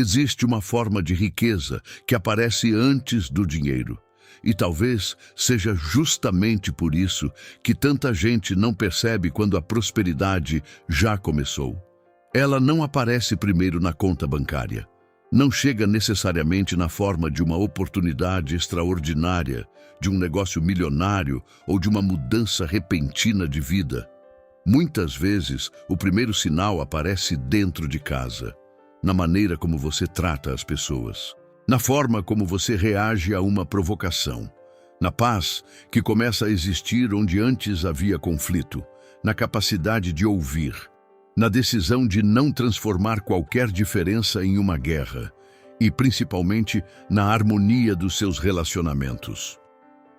Existe uma forma de riqueza que aparece antes do dinheiro. E talvez seja justamente por isso que tanta gente não percebe quando a prosperidade já começou. Ela não aparece primeiro na conta bancária. Não chega necessariamente na forma de uma oportunidade extraordinária, de um negócio milionário ou de uma mudança repentina de vida. Muitas vezes, o primeiro sinal aparece dentro de casa, na maneira como você trata as pessoas, na forma como você reage a uma provocação, na paz que começa a existir onde antes havia conflito, na capacidade de ouvir, na decisão de não transformar qualquer diferença em uma guerra e, principalmente, na harmonia dos seus relacionamentos.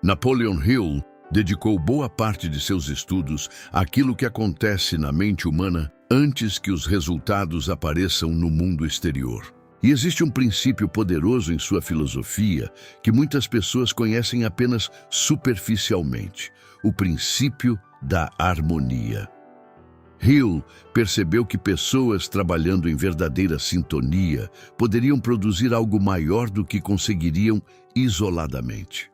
Napoleon Hill dedicou boa parte de seus estudos àquilo que acontece na mente humana antes que os resultados apareçam no mundo exterior. E existe um princípio poderoso em sua filosofia que muitas pessoas conhecem apenas superficialmente: o princípio da harmonia. Hill percebeu que pessoas trabalhando em verdadeira sintonia poderiam produzir algo maior do que conseguiriam isoladamente.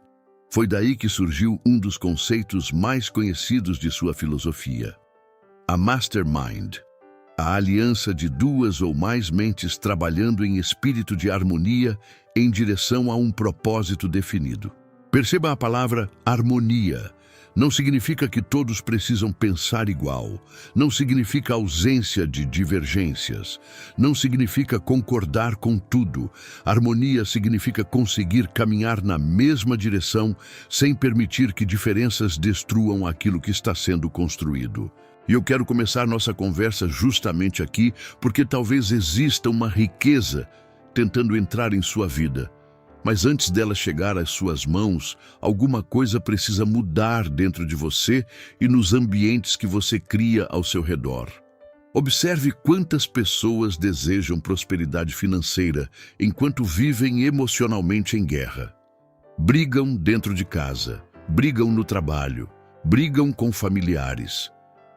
Foi daí que surgiu um dos conceitos mais conhecidos de sua filosofia: a Mastermind, a aliança de duas ou mais mentes trabalhando em espírito de harmonia em direção a um propósito definido. Perceba a palavra harmonia. Não significa que todos precisam pensar igual, não significa ausência de divergências, não significa concordar com tudo. Harmonia significa conseguir caminhar na mesma direção sem permitir que diferenças destruam aquilo que está sendo construído. E eu quero começar nossa conversa justamente aqui, porque talvez exista uma riqueza tentando entrar em sua vida. Mas antes dela chegar às suas mãos, alguma coisa precisa mudar dentro de você e nos ambientes que você cria ao seu redor. Observe quantas pessoas desejam prosperidade financeira enquanto vivem emocionalmente em guerra. Brigam dentro de casa, brigam no trabalho, brigam com familiares,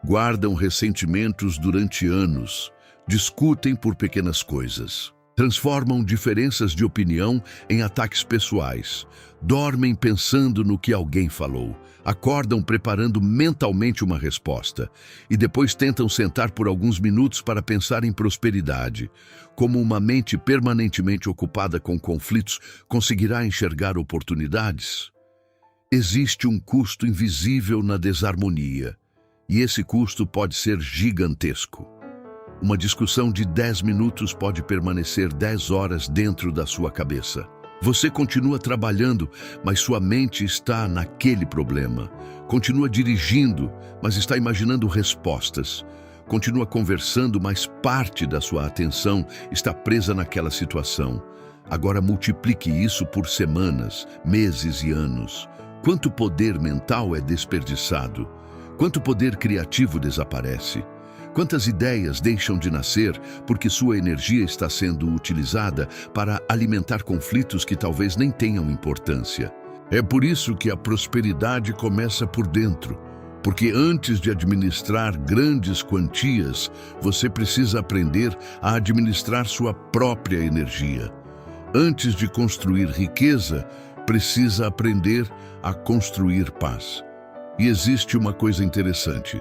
guardam ressentimentos durante anos, discutem por pequenas coisas. Transformam diferenças de opinião em ataques pessoais, dormem pensando no que alguém falou, acordam preparando mentalmente uma resposta e depois tentam sentar por alguns minutos para pensar em prosperidade. Como uma mente permanentemente ocupada com conflitos conseguirá enxergar oportunidades? Existe um custo invisível na desarmonia, e esse custo pode ser gigantesco. Uma discussão de 10 minutos pode permanecer 10 horas dentro da sua cabeça. Você continua trabalhando, mas sua mente está naquele problema. Continua dirigindo, mas está imaginando respostas. Continua conversando, mas parte da sua atenção está presa naquela situação. Agora multiplique isso por semanas, meses e anos. Quanto poder mental é desperdiçado? Quanto poder criativo desaparece? Quantas ideias deixam de nascer porque sua energia está sendo utilizada para alimentar conflitos que talvez nem tenham importância? É por isso que a prosperidade começa por dentro, porque antes de administrar grandes quantias, você precisa aprender a administrar sua própria energia. Antes de construir riqueza, precisa aprender a construir paz. E existe uma coisa interessante.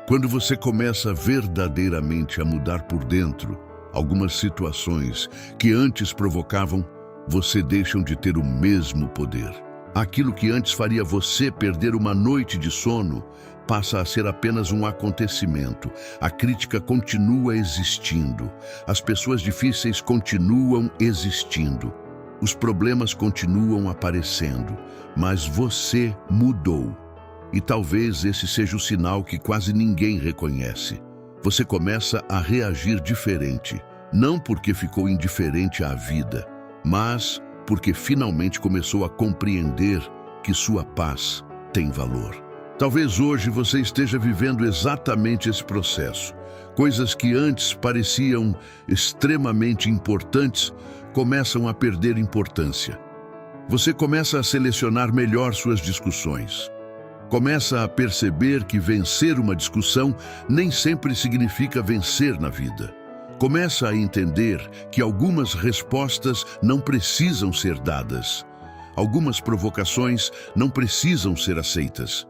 Quando você começa verdadeiramente a mudar por dentro, algumas situações que antes provocavam, você deixam de ter o mesmo poder. Aquilo que antes faria você perder uma noite de sono, passa a ser apenas um acontecimento. A crítica continua existindo. As pessoas difíceis continuam existindo. Os problemas continuam aparecendo. Mas você mudou. E talvez esse seja o sinal que quase ninguém reconhece. Você começa a reagir diferente, não porque ficou indiferente à vida, mas porque finalmente começou a compreender que sua paz tem valor. Talvez hoje você esteja vivendo exatamente esse processo. Coisas que antes pareciam extremamente importantes começam a perder importância. Você começa a selecionar melhor suas discussões. Começa a perceber que vencer uma discussão nem sempre significa vencer na vida. Começa a entender que algumas respostas não precisam ser dadas. Algumas provocações não precisam ser aceitas.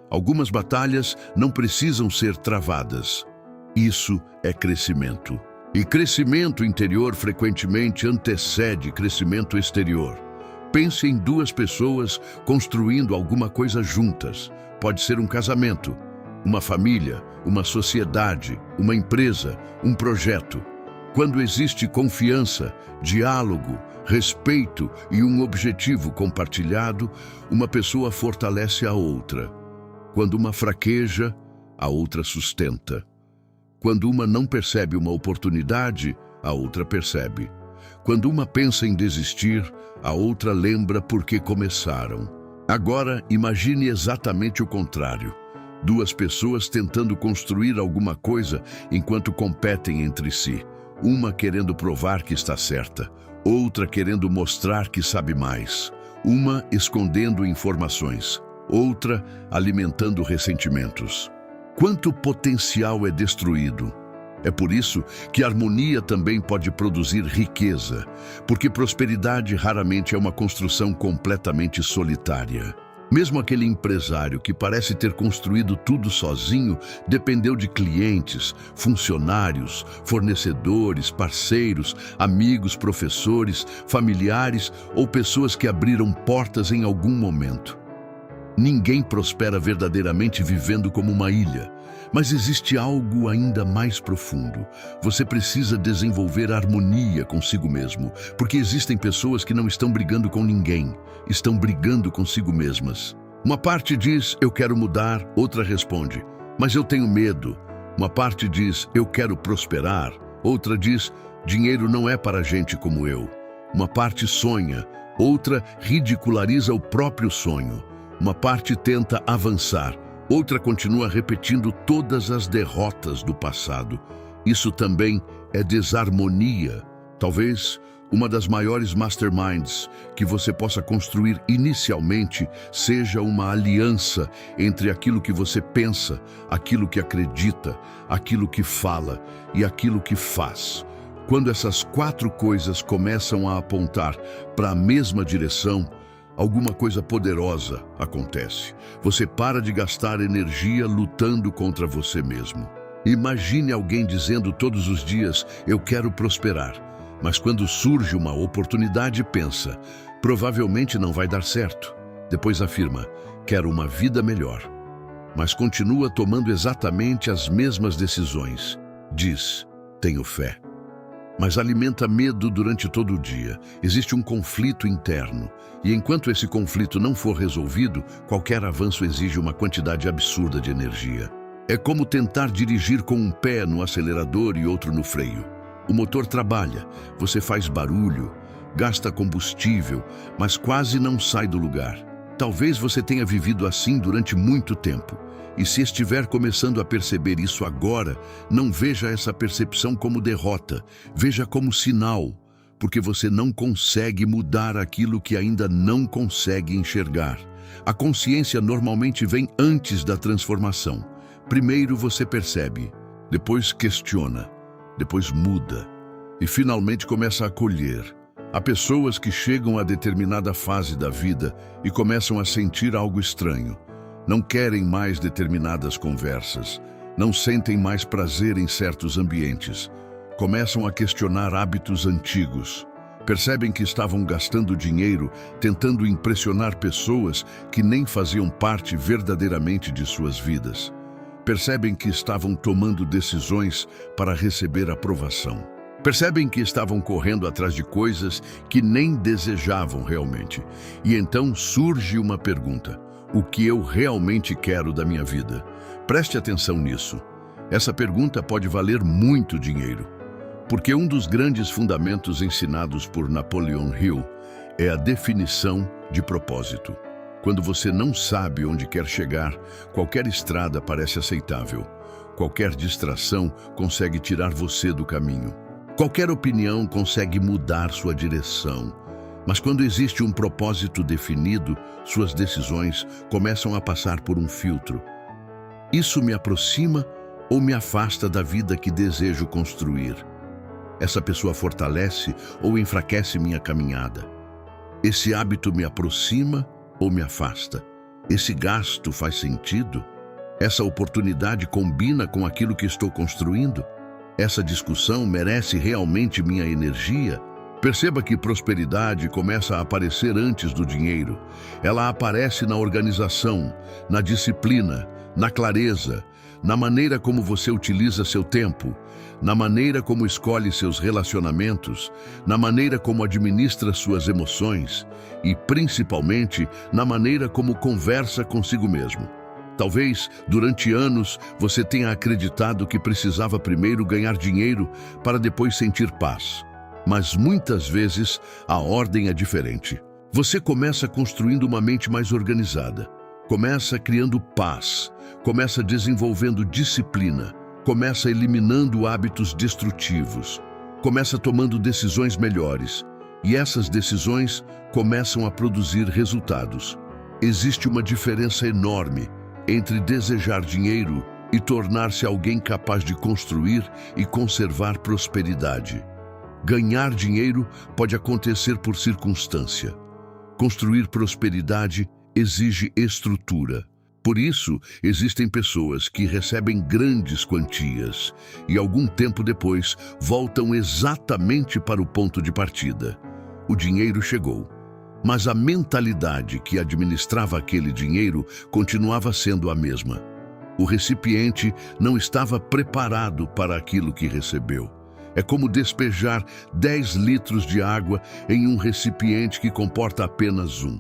Algumas batalhas não precisam ser travadas. Isso é crescimento. E crescimento interior frequentemente antecede crescimento exterior. Pense em duas pessoas construindo alguma coisa juntas. Pode ser um casamento, uma família, uma sociedade, uma empresa, um projeto. Quando existe confiança, diálogo, respeito e um objetivo compartilhado, uma pessoa fortalece a outra. Quando uma fraqueja, a outra sustenta. Quando uma não percebe uma oportunidade, a outra percebe. Quando uma pensa em desistir, a outra lembra por que começaram. Agora, imagine exatamente o contrário. Duas pessoas tentando construir alguma coisa enquanto competem entre si. Uma querendo provar que está certa, outra querendo mostrar que sabe mais. Uma escondendo informações, outra alimentando ressentimentos. Quanto potencial é destruído? É por isso que harmonia também pode produzir riqueza, porque prosperidade raramente é uma construção completamente solitária. Mesmo aquele empresário que parece ter construído tudo sozinho, dependeu de clientes, funcionários, fornecedores, parceiros, amigos, professores, familiares ou pessoas que abriram portas em algum momento. Ninguém prospera verdadeiramente vivendo como uma ilha, mas existe algo ainda mais profundo. Você precisa desenvolver harmonia consigo mesmo, porque existem pessoas que não estão brigando com ninguém, estão brigando consigo mesmas. Uma parte diz, eu quero mudar, outra responde, mas eu tenho medo. Uma parte diz, eu quero prosperar, outra diz, dinheiro não é para gente como eu. Uma parte sonha, outra ridiculariza o próprio sonho. Uma parte tenta avançar, outra continua repetindo todas as derrotas do passado. Isso também é desarmonia. Talvez uma das maiores masterminds que você possa construir inicialmente seja uma aliança entre aquilo que você pensa, aquilo que acredita, aquilo que fala e aquilo que faz. Quando essas quatro coisas começam a apontar para a mesma direção, alguma coisa poderosa acontece. Você para de gastar energia lutando contra você mesmo. Imagine alguém dizendo todos os dias, eu quero prosperar. Mas quando surge uma oportunidade, pensa, provavelmente não vai dar certo. Depois afirma, quero uma vida melhor. Mas continua tomando exatamente as mesmas decisões. Diz, tenho fé. Mas alimenta medo durante todo o dia. Existe um conflito interno. E enquanto esse conflito não for resolvido, qualquer avanço exige uma quantidade absurda de energia. É como tentar dirigir com um pé no acelerador e outro no freio. O motor trabalha, você faz barulho, gasta combustível, mas quase não sai do lugar. Talvez você tenha vivido assim durante muito tempo. E se estiver começando a perceber isso agora, não veja essa percepção como derrota, veja como sinal, porque você não consegue mudar aquilo que ainda não consegue enxergar. A consciência normalmente vem antes da transformação. Primeiro você percebe, depois questiona, depois muda e finalmente começa a acolher. Há pessoas que chegam a determinada fase da vida e começam a sentir algo estranho. Não querem mais determinadas conversas, não sentem mais prazer em certos ambientes, começam a questionar hábitos antigos, percebem que estavam gastando dinheiro tentando impressionar pessoas que nem faziam parte verdadeiramente de suas vidas, percebem que estavam tomando decisões para receber aprovação, percebem que estavam correndo atrás de coisas que nem desejavam realmente, e então surge uma pergunta. O que eu realmente quero da minha vida? Preste atenção nisso. Essa pergunta pode valer muito dinheiro, porque um dos grandes fundamentos ensinados por Napoleon Hill é a definição de propósito. Quando você não sabe onde quer chegar, qualquer estrada parece aceitável. Qualquer distração consegue tirar você do caminho. Qualquer opinião consegue mudar sua direção. Mas quando existe um propósito definido, suas decisões começam a passar por um filtro. Isso me aproxima ou me afasta da vida que desejo construir? Essa pessoa fortalece ou enfraquece minha caminhada? Esse hábito me aproxima ou me afasta? Esse gasto faz sentido? Essa oportunidade combina com aquilo que estou construindo? Essa discussão merece realmente minha energia? Perceba que prosperidade começa a aparecer antes do dinheiro. Ela aparece na organização, na disciplina, na clareza, na maneira como você utiliza seu tempo, na maneira como escolhe seus relacionamentos, na maneira como administra suas emoções e, principalmente, na maneira como conversa consigo mesmo. Talvez, durante anos, você tenha acreditado que precisava primeiro ganhar dinheiro para depois sentir paz. Mas muitas vezes a ordem é diferente. Você começa construindo uma mente mais organizada, começa criando paz, começa desenvolvendo disciplina, começa eliminando hábitos destrutivos, começa tomando decisões melhores, e essas decisões começam a produzir resultados. Existe uma diferença enorme entre desejar dinheiro e tornar-se alguém capaz de construir e conservar prosperidade. Ganhar dinheiro pode acontecer por circunstância. Construir prosperidade exige estrutura. Por isso, existem pessoas que recebem grandes quantias e, algum tempo depois, voltam exatamente para o ponto de partida. O dinheiro chegou, mas a mentalidade que administrava aquele dinheiro continuava sendo a mesma. O recipiente não estava preparado para aquilo que recebeu. É como despejar 10 litros de água em um recipiente que comporta apenas um.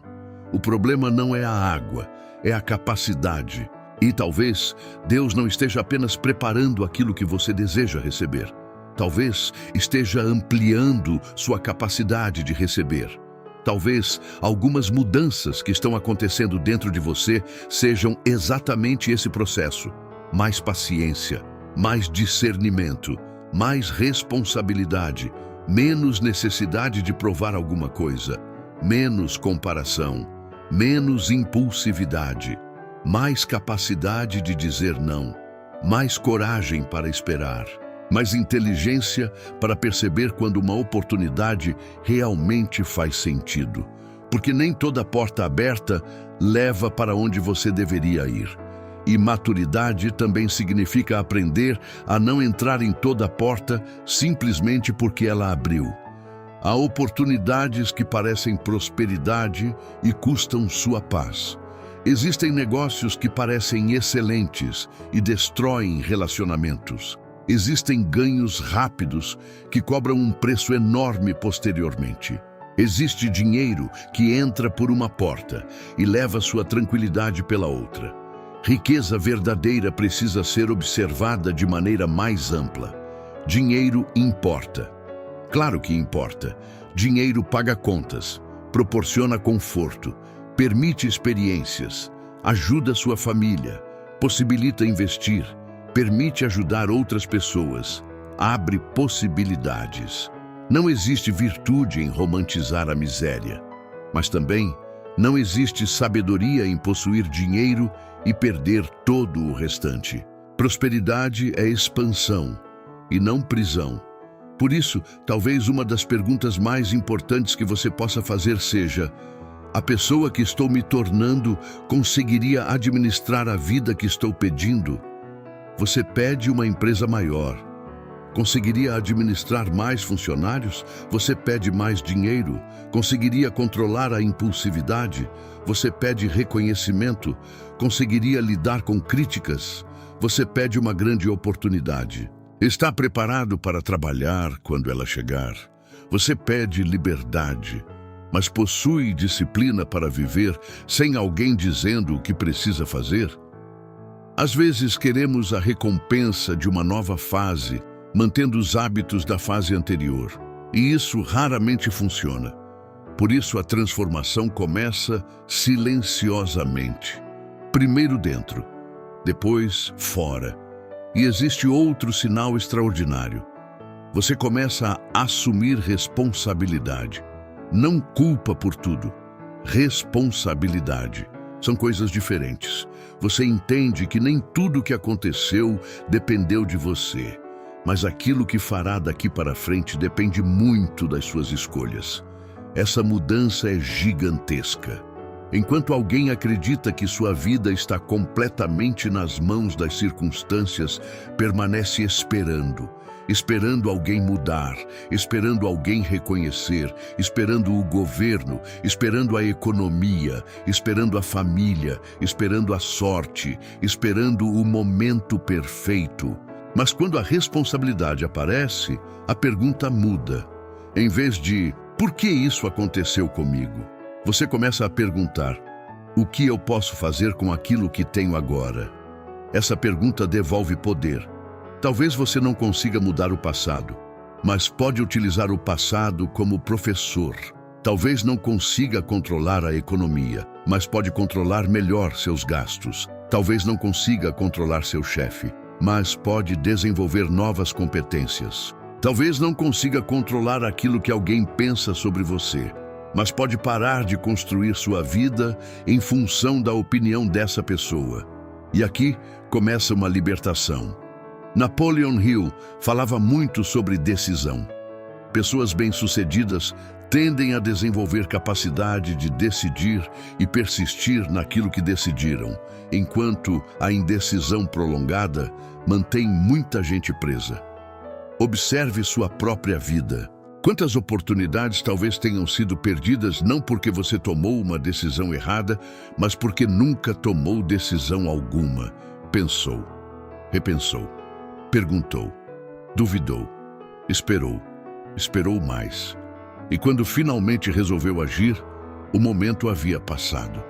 O problema não é a água, é a capacidade. E talvez Deus não esteja apenas preparando aquilo que você deseja receber. Talvez esteja ampliando sua capacidade de receber. Talvez algumas mudanças que estão acontecendo dentro de você sejam exatamente esse processo. Mais paciência, mais discernimento, mais responsabilidade, menos necessidade de provar alguma coisa, menos comparação, menos impulsividade, mais capacidade de dizer não, mais coragem para esperar, mais inteligência para perceber quando uma oportunidade realmente faz sentido. Porque nem toda porta aberta leva para onde você deveria ir. E maturidade também significa aprender a não entrar em toda porta simplesmente porque ela abriu. Há oportunidades que parecem prosperidade e custam sua paz. Existem negócios que parecem excelentes e destroem relacionamentos. Existem ganhos rápidos que cobram um preço enorme posteriormente. Existe dinheiro que entra por uma porta e leva sua tranquilidade pela outra. Riqueza verdadeira precisa ser observada de maneira mais ampla. Dinheiro importa. Claro que importa. Dinheiro paga contas, proporciona conforto, permite experiências, ajuda sua família, possibilita investir, permite ajudar outras pessoas, abre possibilidades. Não existe virtude em romantizar a miséria, mas também não existe sabedoria em possuir dinheiro e perder todo o restante. Prosperidade é expansão e não prisão. Por isso, talvez uma das perguntas mais importantes que você possa fazer seja: a pessoa que estou me tornando conseguiria administrar a vida que estou pedindo? Você pede uma empresa maior. Conseguiria administrar mais funcionários? Você pede mais dinheiro. Conseguiria controlar a impulsividade? Você pede reconhecimento. Conseguiria lidar com críticas? Você pede uma grande oportunidade. Está preparado para trabalhar quando ela chegar? Você pede liberdade, mas possui disciplina para viver sem alguém dizendo o que precisa fazer? Às vezes queremos a recompensa de uma nova fase, mantendo os hábitos da fase anterior, e isso raramente funciona. Por isso a transformação começa silenciosamente. Primeiro dentro, depois fora. E existe outro sinal extraordinário. Você começa a assumir responsabilidade. Não culpa por tudo. Responsabilidade. São coisas diferentes. Você entende que nem tudo o que aconteceu dependeu de você. mas aquilo que fará daqui para frente depende muito das suas escolhas. Essa mudança é gigantesca. Enquanto alguém acredita que sua vida está completamente nas mãos das circunstâncias, permanece esperando alguém mudar, esperando alguém reconhecer, esperando o governo, esperando a economia, esperando a família, esperando a sorte, esperando o momento perfeito. Mas quando a responsabilidade aparece, a pergunta muda. Em vez de "por que isso aconteceu comigo?", você começa a perguntar: "O que eu posso fazer com aquilo que tenho agora?". Essa pergunta devolve poder. Talvez você não consiga mudar o passado, mas pode utilizar o passado como professor. Talvez não consiga controlar a economia, mas pode controlar melhor seus gastos. Talvez não consiga controlar seu chefe, mas pode desenvolver novas competências. Talvez não consiga controlar aquilo que alguém pensa sobre você, mas pode parar de construir sua vida em função da opinião dessa pessoa. E aqui começa uma libertação. Napoleon Hill falava muito sobre decisão. Pessoas bem-sucedidas tendem a desenvolver capacidade de decidir e persistir naquilo que decidiram, enquanto a indecisão prolongada mantém muita gente presa. Observe sua própria vida. Quantas oportunidades talvez tenham sido perdidas não porque você tomou uma decisão errada, mas porque nunca tomou decisão alguma. Pensou, repensou, perguntou, duvidou, esperou mais. E quando finalmente resolveu agir, o momento havia passado.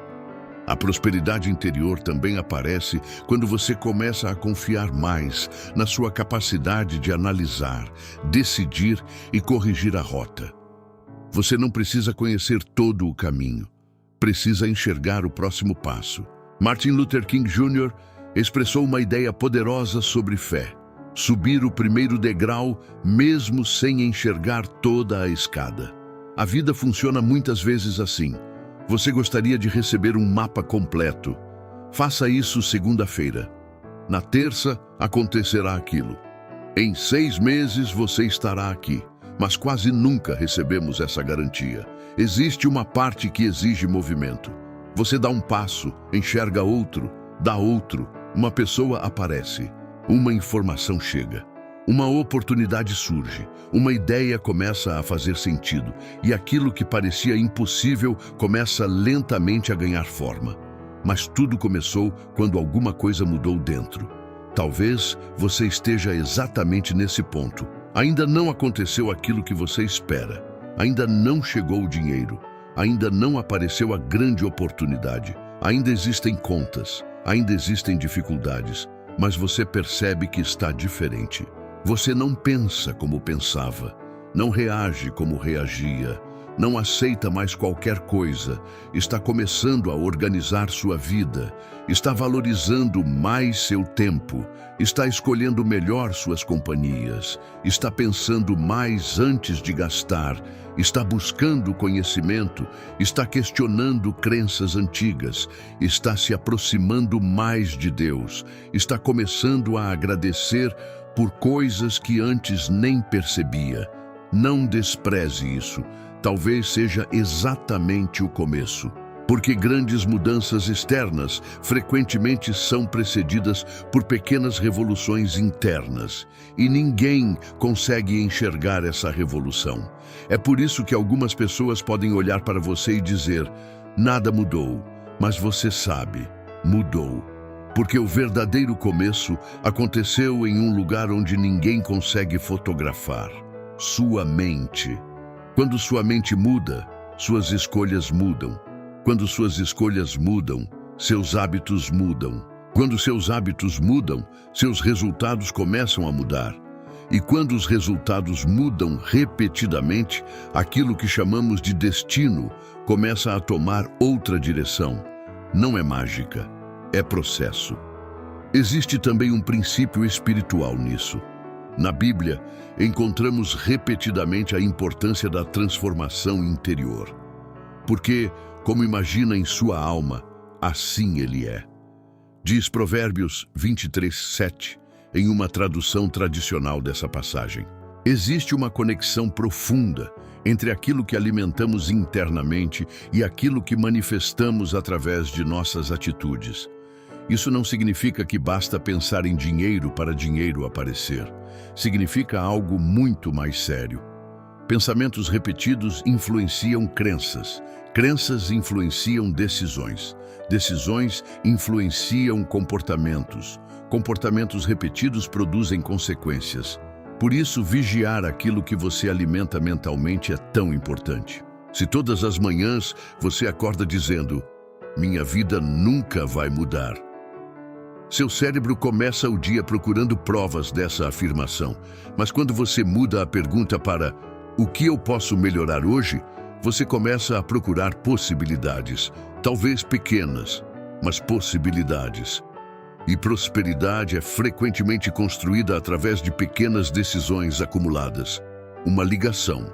A prosperidade interior também aparece quando você começa a confiar mais na sua capacidade de analisar, decidir e corrigir a rota. Você não precisa conhecer todo o caminho, precisa enxergar o próximo passo. Martin Luther King Jr. expressou uma ideia poderosa sobre fé: subir o primeiro degrau mesmo sem enxergar toda a escada. A vida funciona muitas vezes assim. Você gostaria de receber um mapa completo. Faça isso segunda-feira. Na terça, acontecerá aquilo. Em 6 meses você estará aqui. Mas quase nunca recebemos essa garantia. Existe uma parte que exige movimento. Você dá um passo, enxerga outro, dá outro, uma pessoa aparece, uma informação chega. Uma oportunidade surge, uma ideia começa a fazer sentido e aquilo que parecia impossível começa lentamente a ganhar forma. Mas tudo começou quando alguma coisa mudou dentro. Talvez você esteja exatamente nesse ponto. Ainda não aconteceu aquilo que você espera. Ainda não chegou o dinheiro. Ainda não apareceu a grande oportunidade. Ainda existem contas. Ainda existem dificuldades. Mas você percebe que está diferente. Você não pensa como pensava, não reage como reagia, não aceita mais qualquer coisa, está começando a organizar sua vida, está valorizando mais seu tempo, está escolhendo melhor suas companhias, está pensando mais antes de gastar, está buscando conhecimento, está questionando crenças antigas, está se aproximando mais de Deus, está começando a agradecer por coisas que antes nem percebia. Não despreze isso. Talvez seja exatamente o começo. Porque grandes mudanças externas frequentemente são precedidas por pequenas revoluções internas. E ninguém consegue enxergar essa revolução. É por isso que algumas pessoas podem olhar para você e dizer: nada mudou, mas você sabe, mudou. Porque o verdadeiro começo aconteceu em um lugar onde ninguém consegue fotografar. Sua mente. Quando sua mente muda, suas escolhas mudam. Quando suas escolhas mudam, seus hábitos mudam. Quando seus hábitos mudam, seus resultados começam a mudar. E quando os resultados mudam repetidamente, aquilo que chamamos de destino começa a tomar outra direção. Não é mágica. É processo. Existe também um princípio espiritual nisso. Na Bíblia, encontramos repetidamente a importância da transformação interior. Porque, como imagina em sua alma, assim ele é. Diz Provérbios 23:7, em uma tradução tradicional dessa passagem. Existe uma conexão profunda entre aquilo que alimentamos internamente e aquilo que manifestamos através de nossas atitudes. Isso não significa que basta pensar em dinheiro para dinheiro aparecer. Significa algo muito mais sério. Pensamentos repetidos influenciam crenças. Crenças influenciam decisões. Decisões influenciam comportamentos. Comportamentos repetidos produzem consequências. Por isso, vigiar aquilo que você alimenta mentalmente é tão importante. Se todas as manhãs você acorda dizendo, minha vida nunca vai mudar, seu cérebro começa o dia procurando provas dessa afirmação. Mas quando você muda a pergunta para o que eu posso melhorar hoje, você começa a procurar possibilidades, talvez pequenas, mas possibilidades. E prosperidade é frequentemente construída através de pequenas decisões acumuladas. Uma ligação,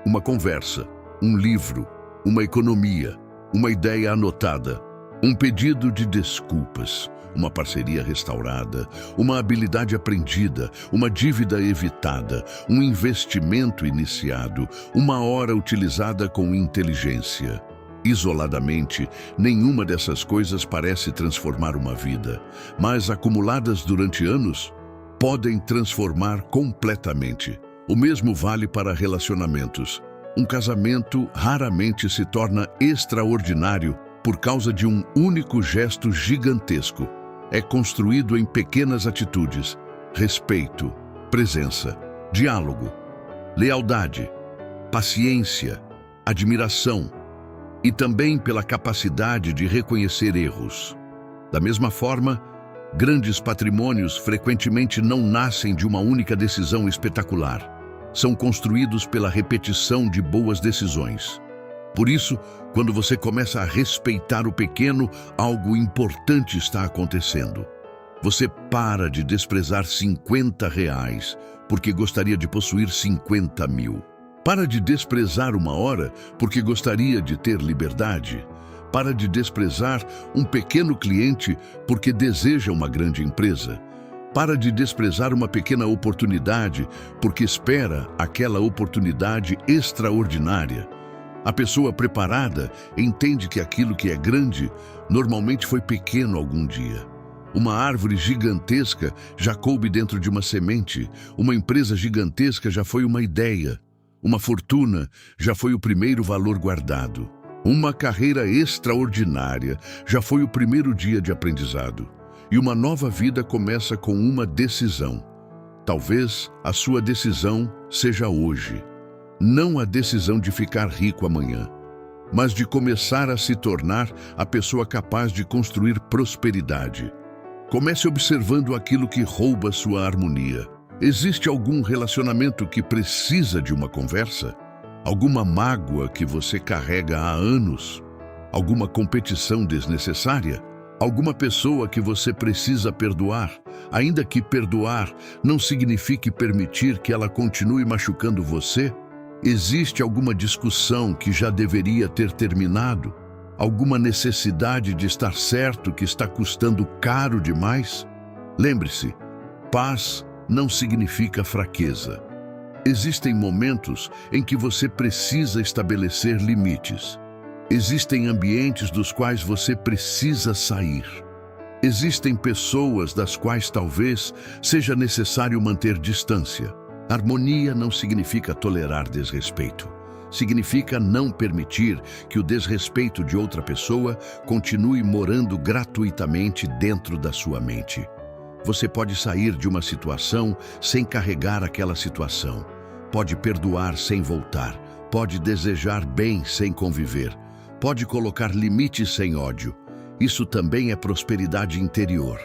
uma conversa, um livro, uma economia, uma ideia anotada, um pedido de desculpas, uma parceria restaurada, uma habilidade aprendida, uma dívida evitada, um investimento iniciado, uma hora utilizada com inteligência. Isoladamente, nenhuma dessas coisas parece transformar uma vida, mas acumuladas durante anos, podem transformar completamente. O mesmo vale para relacionamentos. Um casamento raramente se torna extraordinário por causa de um único gesto gigantesco. É construído em pequenas atitudes: respeito, presença, diálogo, lealdade, paciência, admiração, e também pela capacidade de reconhecer erros. Da mesma forma, grandes patrimônios frequentemente não nascem de uma única decisão espetacular. São construídos pela repetição de boas decisões. Por isso, quando você começa a respeitar o pequeno, algo importante está acontecendo. Você para de desprezar R$50 porque gostaria de possuir 50 mil. Para de desprezar uma hora porque gostaria de ter liberdade. Para de desprezar um pequeno cliente porque deseja uma grande empresa. Para de desprezar uma pequena oportunidade porque espera aquela oportunidade extraordinária. A pessoa preparada entende que aquilo que é grande normalmente foi pequeno algum dia. Uma árvore gigantesca já coube dentro de uma semente. Uma empresa gigantesca já foi uma ideia. Uma fortuna já foi o primeiro valor guardado. Uma carreira extraordinária já foi o primeiro dia de aprendizado. E uma nova vida começa com uma decisão. Talvez a sua decisão seja hoje. Não a decisão de ficar rico amanhã, mas de começar a se tornar a pessoa capaz de construir prosperidade. Comece observando aquilo que rouba sua harmonia. Existe algum relacionamento que precisa de uma conversa? Alguma mágoa que você carrega há anos? Alguma competição desnecessária? Alguma pessoa que você precisa perdoar? Ainda que perdoar não signifique permitir que ela continue machucando você? Existe alguma discussão que já deveria ter terminado? Alguma necessidade de estar certo que está custando caro demais? Lembre-se, paz não significa fraqueza. Existem momentos em que você precisa estabelecer limites. Existem ambientes dos quais você precisa sair. Existem pessoas das quais talvez seja necessário manter distância. Harmonia não significa tolerar desrespeito. Significa não permitir que o desrespeito de outra pessoa continue morando gratuitamente dentro da sua mente. Você pode sair de uma situação sem carregar aquela situação. Pode perdoar sem voltar. Pode desejar bem sem conviver. Pode colocar limites sem ódio. Isso também é prosperidade interior.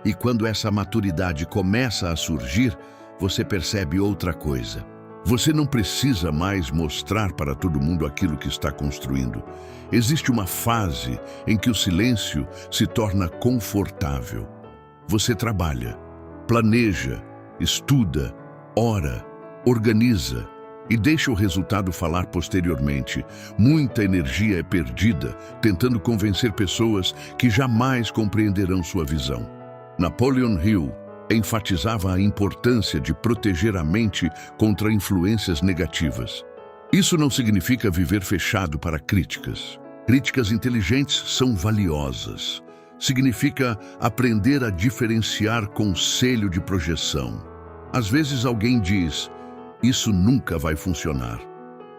E quando essa maturidade começa a surgir, você percebe outra coisa. Você não precisa mais mostrar para todo mundo aquilo que está construindo. Existe uma fase em que o silêncio se torna confortável. Você trabalha, planeja, estuda, ora, organiza e deixa o resultado falar posteriormente. Muita energia é perdida tentando convencer pessoas que jamais compreenderão sua visão. Napoleon Hill Enfatizava a importância de proteger a mente contra influências negativas. Isso não significa viver fechado para críticas. Críticas inteligentes são valiosas. Significa aprender a diferenciar conselho de projeção. Às vezes alguém diz, isso nunca vai funcionar.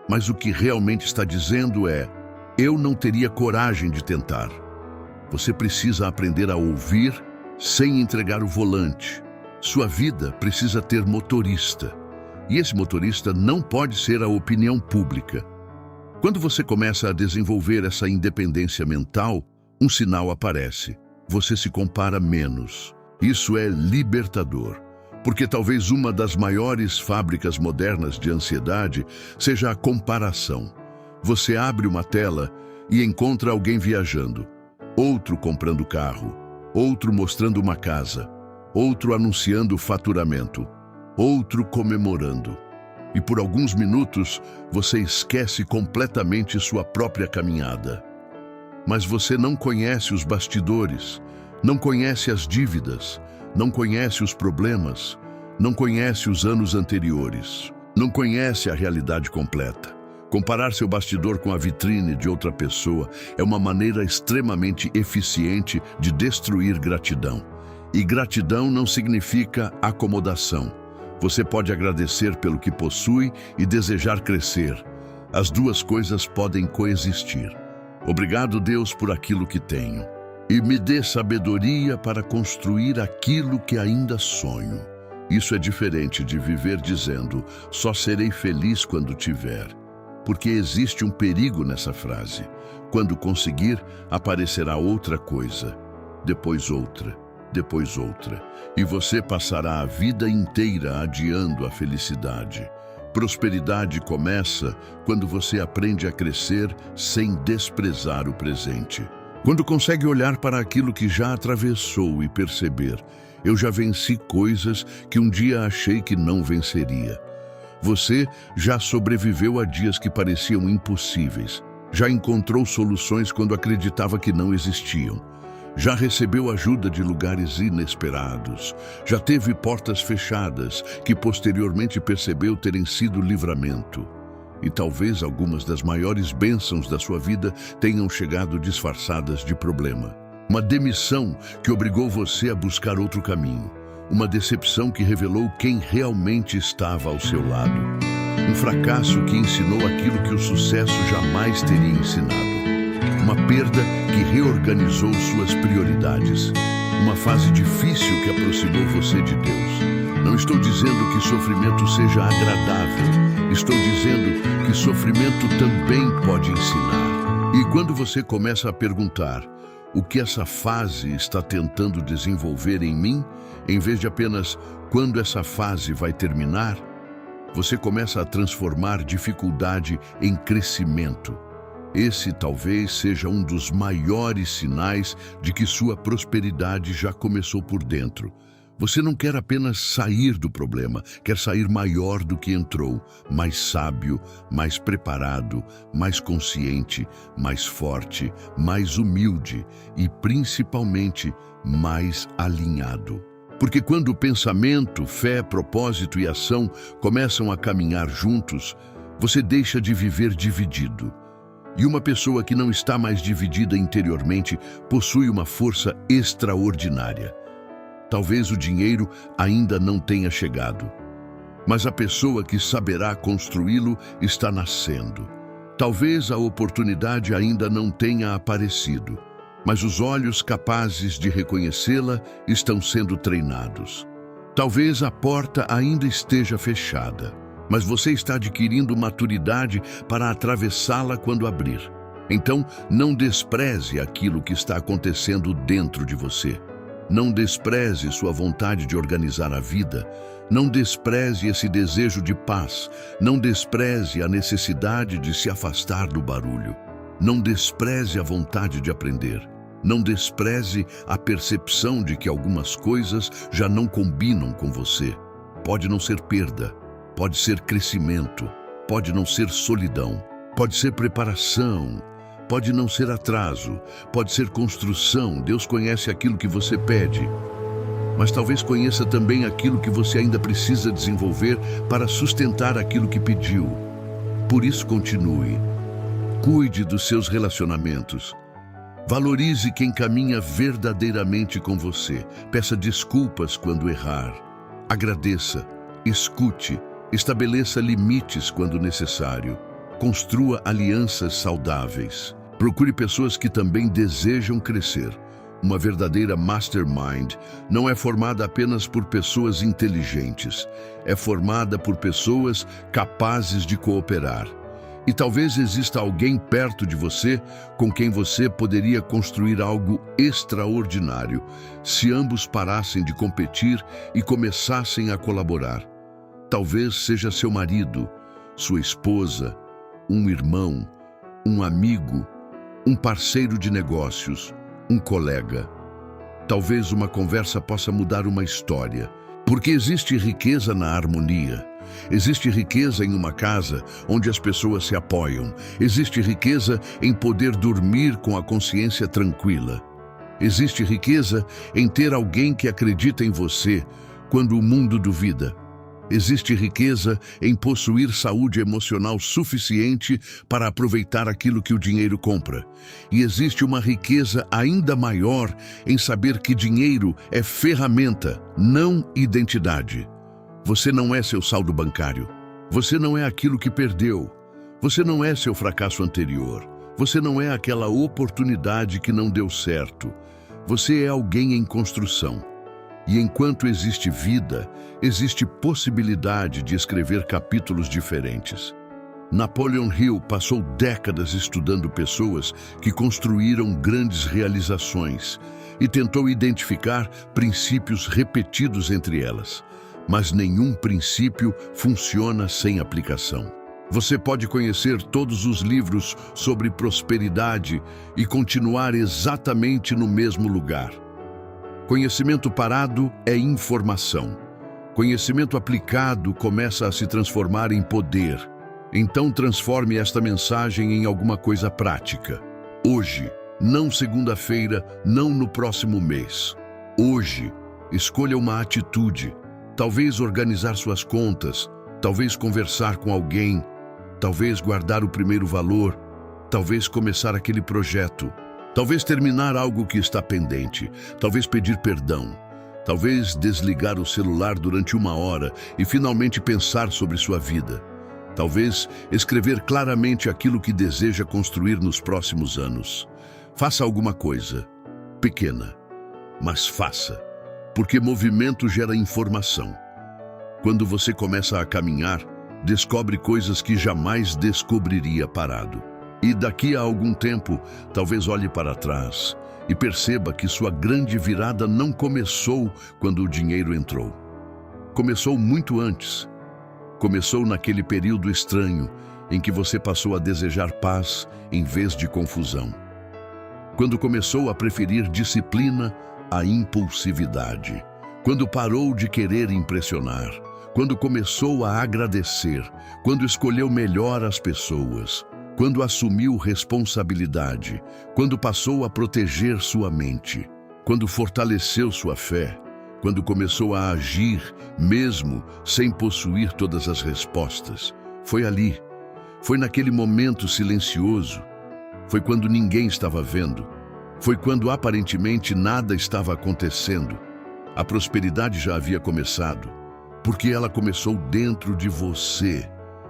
Mas o que realmente está dizendo é, eu não teria coragem de tentar. Você precisa aprender a ouvir sem entregar o volante. Sua vida precisa ter motorista. E esse motorista não pode ser a opinião pública. Quando você começa a desenvolver essa independência mental, um sinal aparece. Você se compara menos. Isso é libertador. Porque talvez uma das maiores fábricas modernas de ansiedade seja a comparação. Você abre uma tela e encontra alguém viajando, outro comprando carro, outro mostrando uma casa, outro anunciando faturamento, outro comemorando. E por alguns minutos você esquece completamente sua própria caminhada. Mas você não conhece os bastidores, não conhece as dívidas, não conhece os problemas, não conhece os anos anteriores, não conhece a realidade completa. Comparar seu bastidor com a vitrine de outra pessoa é uma maneira extremamente eficiente de destruir gratidão. E gratidão não significa acomodação. Você pode agradecer pelo que possui e desejar crescer. As duas coisas podem coexistir. Obrigado, Deus, por aquilo que tenho. E me dê sabedoria para construir aquilo que ainda sonho. Isso é diferente de viver dizendo, só serei feliz quando tiver. Porque existe um perigo nessa frase. Quando conseguir, aparecerá outra coisa, depois outra. Depois outra, e você passará a vida inteira adiando a felicidade. Prosperidade começa quando você aprende a crescer sem desprezar o presente. Quando consegue olhar para aquilo que já atravessou e perceber, eu já venci coisas que um dia achei que não venceria. Você já sobreviveu a dias que pareciam impossíveis, já encontrou soluções quando acreditava que não existiam. Já recebeu ajuda de lugares inesperados. Já teve portas fechadas que posteriormente percebeu terem sido livramento. E talvez algumas das maiores bênçãos da sua vida tenham chegado disfarçadas de problema. Uma demissão que obrigou você a buscar outro caminho. Uma decepção que revelou quem realmente estava ao seu lado. Um fracasso que ensinou aquilo que o sucesso jamais teria ensinado. Uma perda que reorganizou suas prioridades. Uma fase difícil que aproximou você de Deus. Não estou dizendo que sofrimento seja agradável. Estou dizendo que sofrimento também pode ensinar. E quando você começa a perguntar o que essa fase está tentando desenvolver em mim, em vez de apenas quando essa fase vai terminar, você começa a transformar dificuldade em crescimento. Esse talvez seja um dos maiores sinais de que sua prosperidade já começou por dentro. Você não quer apenas sair do problema, quer sair maior do que entrou, mais sábio, mais preparado, mais consciente, mais forte, mais humilde e, principalmente, mais alinhado. Porque quando o pensamento, fé, propósito e ação começam a caminhar juntos, você deixa de viver dividido. E uma pessoa que não está mais dividida interiormente possui uma força extraordinária. Talvez o dinheiro ainda não tenha chegado, mas a pessoa que saberá construí-lo está nascendo. Talvez a oportunidade ainda não tenha aparecido, mas os olhos capazes de reconhecê-la estão sendo treinados. Talvez a porta ainda esteja fechada, mas você está adquirindo maturidade para atravessá-la quando abrir. Então, não despreze aquilo que está acontecendo dentro de você. Não despreze sua vontade de organizar a vida. Não despreze esse desejo de paz. Não despreze a necessidade de se afastar do barulho. Não despreze a vontade de aprender. Não despreze a percepção de que algumas coisas já não combinam com você. Pode não ser perda. Pode ser crescimento, pode não ser solidão, pode ser preparação, pode não ser atraso, pode ser construção. Deus conhece aquilo que você pede. mas talvez conheça também aquilo que você ainda precisa desenvolver para sustentar aquilo que pediu. Por isso, continue. Cuide dos seus relacionamentos. Valorize quem caminha verdadeiramente com você. Peça desculpas quando errar. Agradeça, escute, estabeleça limites quando necessário. Construa alianças saudáveis. Procure pessoas que também desejam crescer. Uma verdadeira mastermind não é formada apenas por pessoas inteligentes. É formada por pessoas capazes de cooperar. E talvez exista alguém perto de você com quem você poderia construir algo extraordinário, se ambos parassem de competir e começassem a colaborar. Talvez seja seu marido, sua esposa, um irmão, um amigo, um parceiro de negócios, um colega. Talvez uma conversa possa mudar uma história, porque existe riqueza na harmonia. Existe riqueza em uma casa onde as pessoas se apoiam. Existe riqueza em poder dormir com a consciência tranquila. Existe riqueza em ter alguém que acredita em você quando o mundo duvida. Existe riqueza em possuir saúde emocional suficiente para aproveitar aquilo que o dinheiro compra. E existe uma riqueza ainda maior em saber que dinheiro é ferramenta, não identidade. Você não é seu saldo bancário. Você não é aquilo que perdeu. Você não é seu fracasso anterior. Você não é aquela oportunidade que não deu certo. Você é alguém em construção. E enquanto existe vida, existe possibilidade de escrever capítulos diferentes. Napoleon Hill passou décadas estudando pessoas que construíram grandes realizações e tentou identificar princípios repetidos entre elas. Mas nenhum princípio funciona sem aplicação. Você pode conhecer todos os livros sobre prosperidade e continuar exatamente no mesmo lugar. Conhecimento parado é informação. Conhecimento aplicado começa a se transformar em poder. Então transforme esta mensagem em alguma coisa prática. Hoje, não segunda-feira, não no próximo mês. Hoje, escolha uma atitude. Talvez organizar suas contas, talvez conversar com alguém, talvez guardar o primeiro valor, talvez começar aquele projeto, talvez terminar algo que está pendente, talvez pedir perdão, talvez desligar o celular durante 1 hora e finalmente pensar sobre sua vida, talvez escrever claramente aquilo que deseja construir nos próximos anos. Faça alguma coisa, pequena, mas faça. Porque movimento gera informação. Quando você começa a caminhar, descobre coisas que jamais descobriria parado. E daqui a algum tempo, talvez olhe para trás e perceba que sua grande virada não começou quando o dinheiro entrou. Começou muito antes. Começou naquele período estranho em que você passou a desejar paz em vez de confusão. Quando começou a preferir disciplina à impulsividade. Quando parou de querer impressionar. Quando começou a agradecer. Quando escolheu melhor as pessoas. Quando assumiu responsabilidade. Quando passou a proteger sua mente. Quando fortaleceu sua fé. Quando começou a agir, mesmo sem possuir todas as respostas. Foi ali. Foi naquele momento silencioso. Foi quando ninguém estava vendo. Foi quando aparentemente nada estava acontecendo. A prosperidade já havia começado, porque ela começou dentro de você.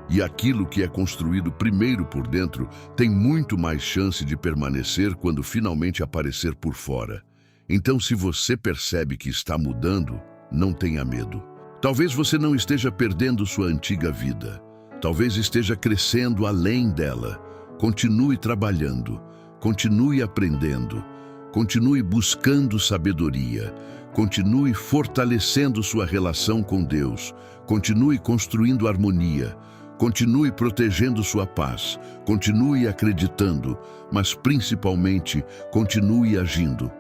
E aquilo que é construído primeiro por dentro tem muito mais chance de permanecer quando finalmente aparecer por fora. Então, se você percebe que está mudando, não tenha medo. Talvez você não esteja perdendo sua antiga vida. Talvez esteja crescendo além dela. Continue trabalhando. Continue aprendendo, continue buscando sabedoria, continue fortalecendo sua relação com Deus, continue construindo harmonia, continue protegendo sua paz, continue acreditando, mas principalmente continue agindo.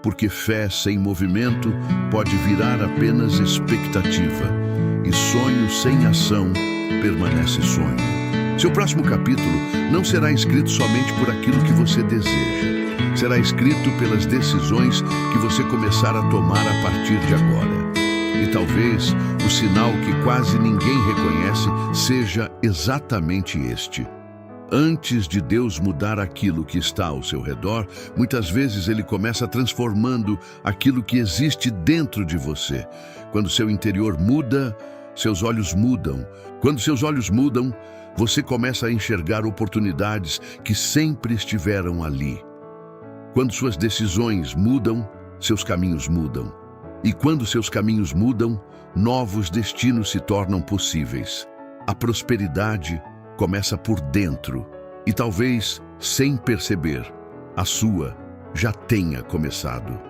Porque fé sem movimento pode virar apenas expectativa, e sonho sem ação permanece sonho. Seu próximo capítulo não será escrito somente por aquilo que você deseja, será escrito pelas decisões que você começar a tomar a partir de agora. E talvez o sinal que quase ninguém reconhece seja exatamente este. Antes de Deus mudar aquilo que está ao seu redor, muitas vezes Ele começa transformando aquilo que existe dentro de você. Quando seu interior muda, seus olhos mudam. Quando seus olhos mudam, você começa a enxergar oportunidades que sempre estiveram ali. Quando suas decisões mudam, seus caminhos mudam. E quando seus caminhos mudam, novos destinos se tornam possíveis. A prosperidade começa por dentro e talvez, sem perceber, a sua já tenha começado.